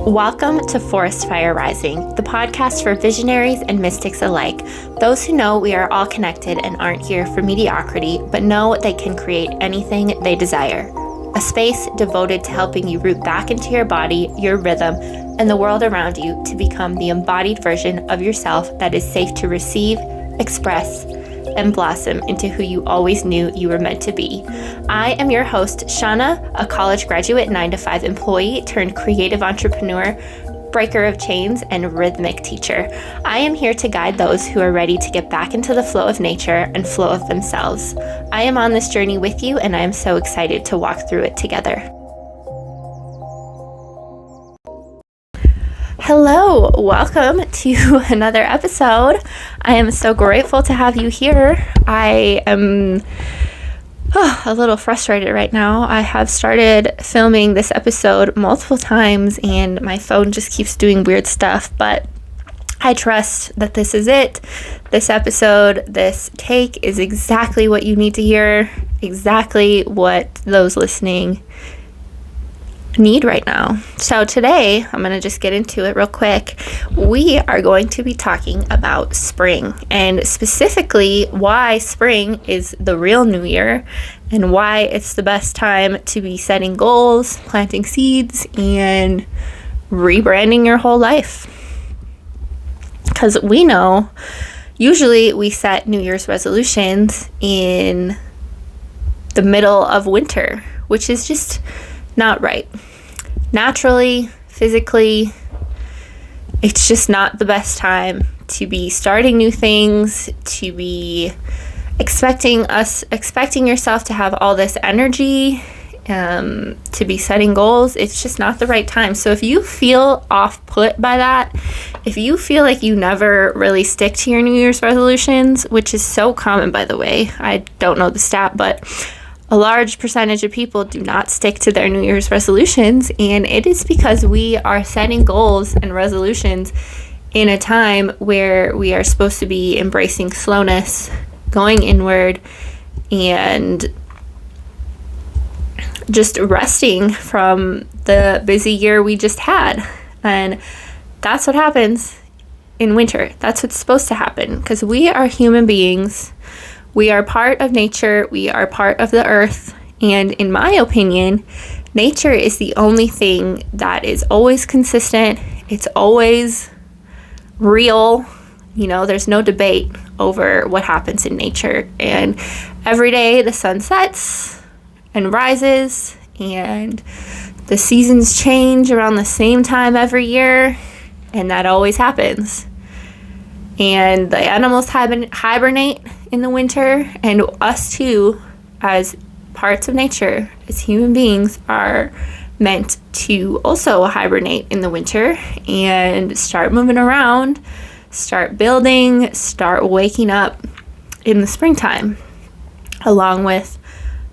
Welcome to Forest Fire Rising, the podcast for visionaries and mystics alike. Those who know we are all connected and aren't here for mediocrity, but know they can create anything they desire. A space devoted to helping you root back into your body, your rhythm, and the world around you to become the embodied version of yourself that is safe to receive, express, and blossom into who you always knew you were meant to be. I am your host, Shauna, a college graduate 9-to-5 employee turned creative entrepreneur, breaker of chains, and rhythmic teacher. I am here to guide those who are ready to get back into the flow of nature and flow of themselves. I am on this journey with you, and I am so excited to walk through it together. Hello, welcome to another episode. I am so grateful to have you here. I am a little frustrated right now. I have started filming this episode multiple times and my phone just keeps doing weird stuff, but I trust that this is it. This episode, this take is exactly what you need to hear, exactly what those listening need right now. So today, I'm going to just get into it real quick. We are going to be talking about spring, and specifically why spring is the real new year and why it's the best time to be setting goals, planting seeds, and rebranding your whole life. Because we know usually we set New Year's resolutions in the middle of winter, which is just not right. Naturally, physically, it's just not the best time to be starting new things, to be expecting yourself to have all this energy, to be setting goals. It's just not the right time. So if you feel off put by that, if you feel like you never really stick to your New Year's resolutions, which is so common, by the way, I don't know the stat, but a large percentage of people do not stick to their New Year's resolutions, and it is because we are setting goals and resolutions in a time where we are supposed to be embracing slowness, going inward, and just resting from the busy year we just had. And that's what happens in winter. That's what's supposed to happen, because we are human beings. We are part of nature, we are part of the earth, and in my opinion, nature is the only thing that is always consistent, it's always real. You know, there's no debate over what happens in nature, and every day the sun sets and rises, and the seasons change around the same time every year, and that always happens. And the animals hibernate in the winter, and us too, as parts of nature, as human beings, are meant to also hibernate in the winter and start moving around, start building, start waking up in the springtime, along with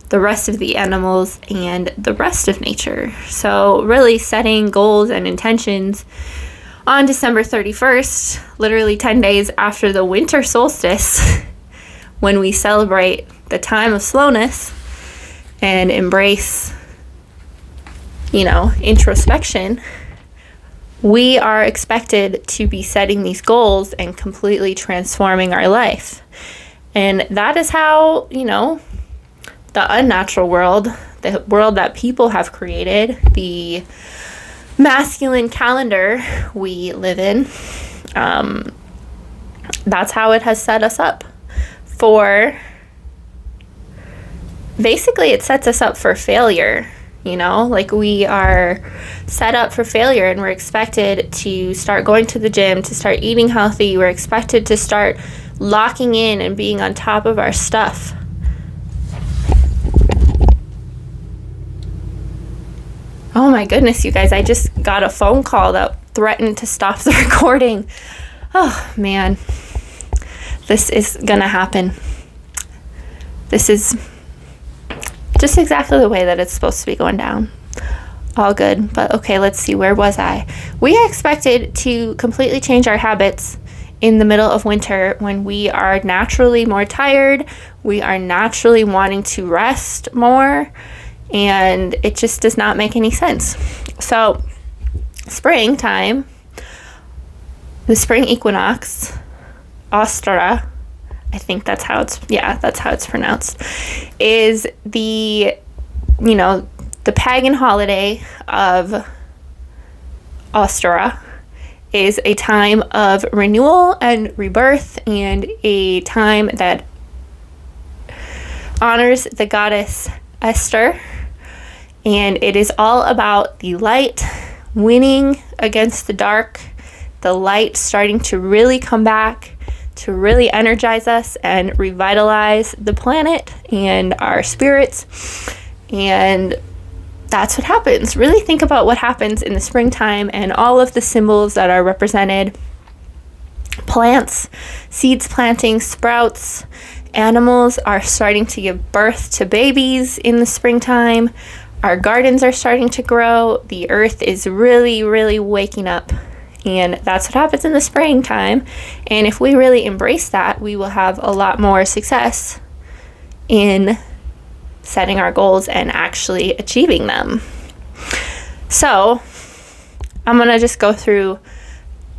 the rest of the animals and the rest of nature. So really setting goals and intentions on December 31st, literally 10 days after the winter solstice, when we celebrate the time of slowness and embrace, introspection, we are expected to be setting these goals and completely transforming our life. And that is how, the unnatural world, the world that people have created, the masculine calendar we live in, that's how it has set us up for, basically it sets us up for failure. Like we are set up for failure, and we're expected to start going to the gym, to start eating healthy. We're expected to start locking in and being on top of our stuff. Oh my goodness, you guys, I just got a phone call that threatened to stop the recording. Oh man, this is gonna happen. This is just exactly the way that it's supposed to be going down. All good, but okay, let's see, where was I? We are expected to completely change our habits in the middle of winter when we are naturally more tired, we are naturally wanting to rest more, and it just does not make any sense. So springtime, the spring equinox, Ostara, I think that's how it's pronounced, is the pagan holiday of Ostara, is a time of renewal and rebirth, and a time that honors the goddess Esther. And it is all about the light winning against the dark, the light starting to really come back, to really energize us and revitalize the planet and our spirits. And that's what happens. Really think about what happens in the springtime and all of the symbols that are represented. Plants, seeds planting, sprouts, animals are starting to give birth to babies in the springtime. Our gardens are starting to grow. The earth is really, really waking up. And that's what happens in the springtime. And if we really embrace that, we will have a lot more success in setting our goals and actually achieving them. So I'm going to just go through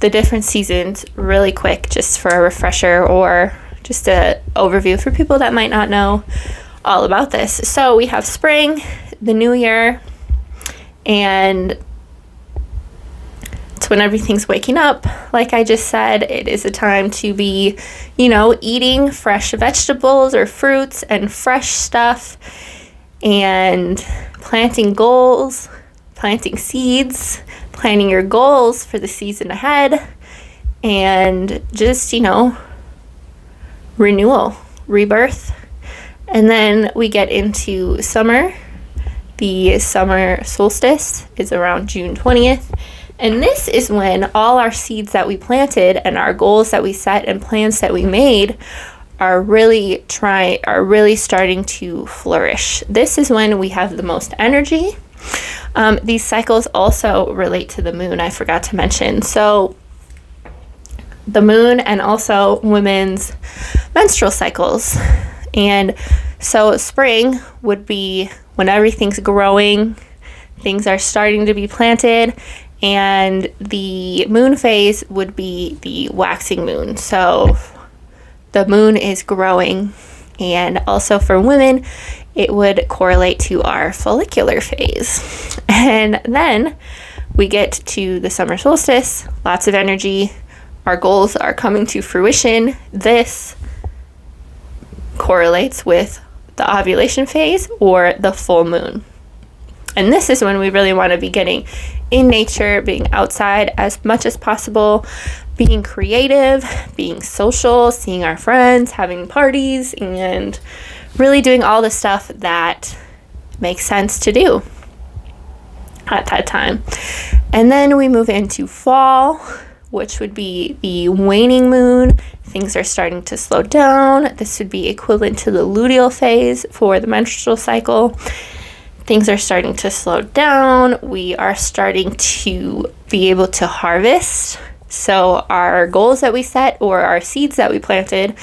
the different seasons really quick, just for a refresher or just an overview for people that might not know all about this. So we have spring, the new year, and it's when everything's waking up. Like I just said, it is a time to be, eating fresh vegetables or fruits and fresh stuff, and planting goals, planting seeds, planning your goals for the season ahead, and just, renewal, rebirth. And then we get into summer. The summer solstice is around June 20th. And this is when all our seeds that we planted and our goals that we set and plans that we made are really starting to flourish. This is when we have the most energy. These cycles also relate to the moon, I forgot to mention. So the moon and also women's menstrual cycles. And so spring would be when everything's growing, things are starting to be planted, and the moon phase would be the waxing moon. So the moon is growing, and also for women, it would correlate to our follicular phase. And then we get to the summer solstice, lots of energy, our goals are coming to fruition. This correlates with the ovulation phase or the full moon. And this is when we really want to be getting in nature, being outside as much as possible, being creative, being social, seeing our friends, having parties, and really doing all the stuff that makes sense to do at that time. And then we move into fall, which would be the waning moon. Things are starting to slow down. This would be equivalent to the luteal phase for the menstrual cycle. Things are starting to slow down. We are starting to be able to harvest. So our goals that we set or our seeds that we planted,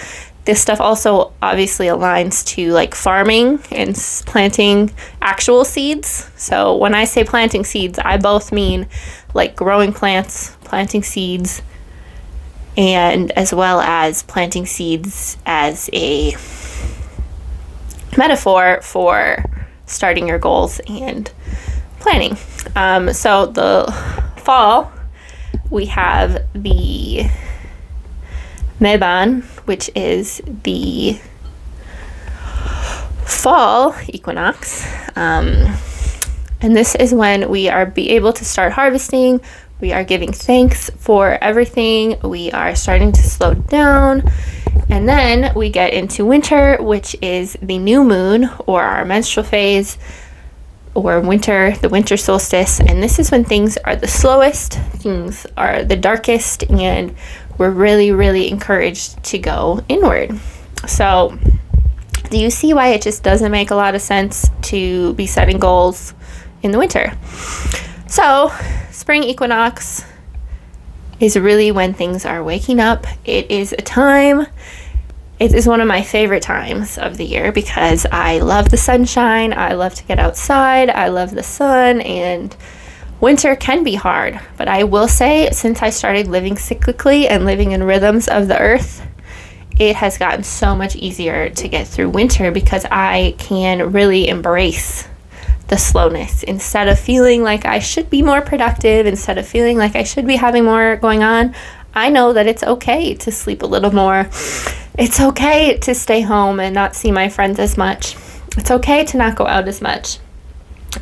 this stuff also obviously aligns to like farming and planting actual seeds. So when I say planting seeds, I both mean like growing plants, planting seeds, and as well as planting seeds as a metaphor for starting your goals and planning. So the fall, we have the Meban, which is the fall equinox. And this is when we are be able to start harvesting. We are giving thanks for everything. We are starting to slow down. And then we get into winter, which is the new moon or our menstrual phase, or winter, the winter solstice. And this is when things are the slowest, things are the darkest, and we're really, really encouraged to go inward. So do you see why it just doesn't make a lot of sense to be setting goals in the winter? So spring equinox is really when things are waking up. It is a time, it is one of my favorite times of the year because I love the sunshine. I love to get outside. I love the sun and winter can be hard, but I will say since I started living cyclically and living in rhythms of the earth, it has gotten so much easier to get through winter because I can really embrace the slowness. Instead of feeling like I should be more productive, instead of feeling like I should be having more going on, I know that it's okay to sleep a little more. It's okay to stay home and not see my friends as much. It's okay to not go out as much.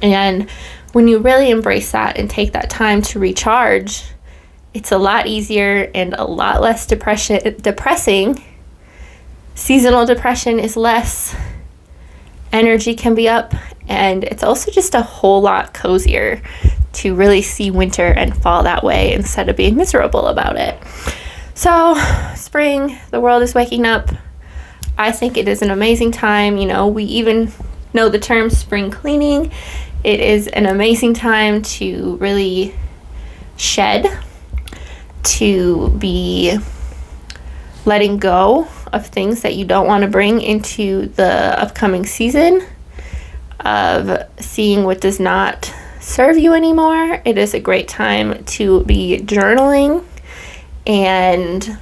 And when you really embrace that and take that time to recharge, it's a lot easier and a lot less depressing. Seasonal depression is less. Energy can be up, and it's also just a whole lot cozier to really see winter and fall that way instead of being miserable about it. So, spring, the world is waking up. I think it is an amazing time. We even know the term spring cleaning. It is an amazing time to really shed, to be letting go of things that you don't want to bring into the upcoming season, of seeing what does not serve you anymore. It is a great time to be journaling and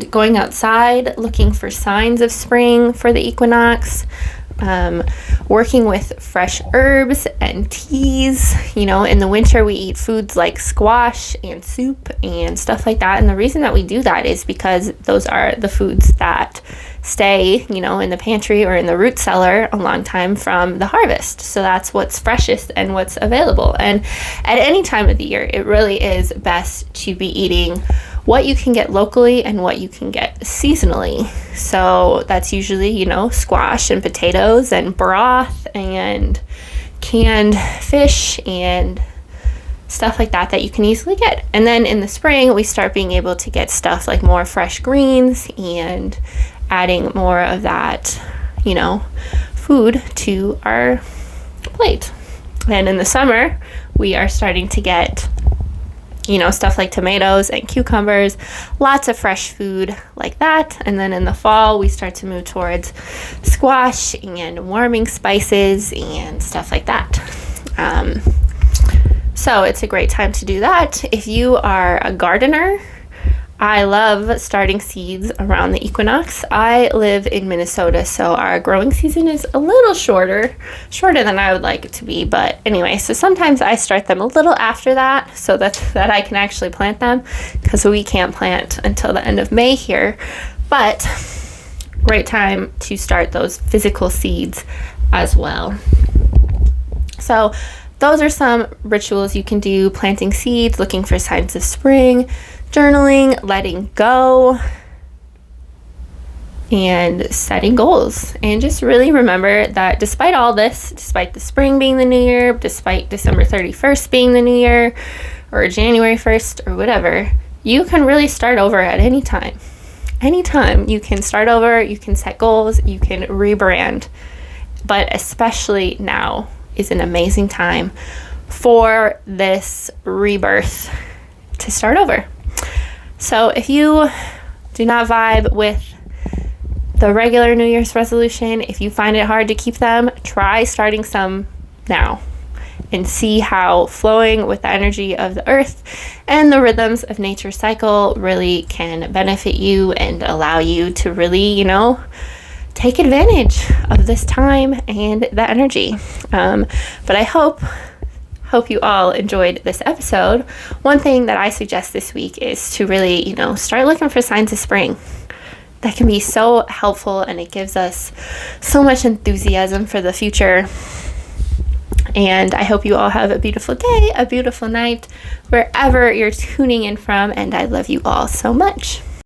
going outside, looking for signs of spring for the equinox, working with fresh herbs and teas. In the winter we eat foods like squash and soup and stuff like that, and the reason that we do that is because those are the foods that stay in the pantry or in the root cellar a long time from the harvest. So that's what's freshest and what's available. And at any time of the year, it really is best to be eating what you can get locally and what you can get seasonally. So that's usually, squash and potatoes and broth and canned fish and stuff like that you can easily get. And then in the spring, we start being able to get stuff like more fresh greens and adding more of that, food to our plate. And in the summer, we are starting to get stuff like tomatoes and cucumbers, lots of fresh food like that. And then in the fall, we start to move towards squash and warming spices and stuff like that. So it's a great time to do that. If you are a gardener, I love starting seeds around the equinox. I live in Minnesota, so our growing season is a little shorter than I would like it to be. But anyway, so sometimes I start them a little after that so that I can actually plant them, because we can't plant until the end of May here. But great time to start those physical seeds as well. So those are some rituals you can do: planting seeds, looking for signs of spring, journaling, letting go, and setting goals. And just really remember that despite all this, despite the spring being the new year, despite December 31st being the new year, or January 1st, or whatever, you can really start over at any time. Anytime you can start over, you can set goals, you can rebrand. But especially now is an amazing time for this rebirth to start over. So if you do not vibe with the regular New Year's resolution, if you find it hard to keep them, try starting some now and see how flowing with the energy of the earth and the rhythms of nature's cycle really can benefit you and allow you to really, take advantage of this time and the energy. But I hope you all enjoyed this episode. One thing that I suggest this week is to really, start looking for signs of spring. That can be so helpful, and it gives us so much enthusiasm for the future. And I hope you all have a beautiful day, a beautiful night, wherever you're tuning in from, and I love you all so much.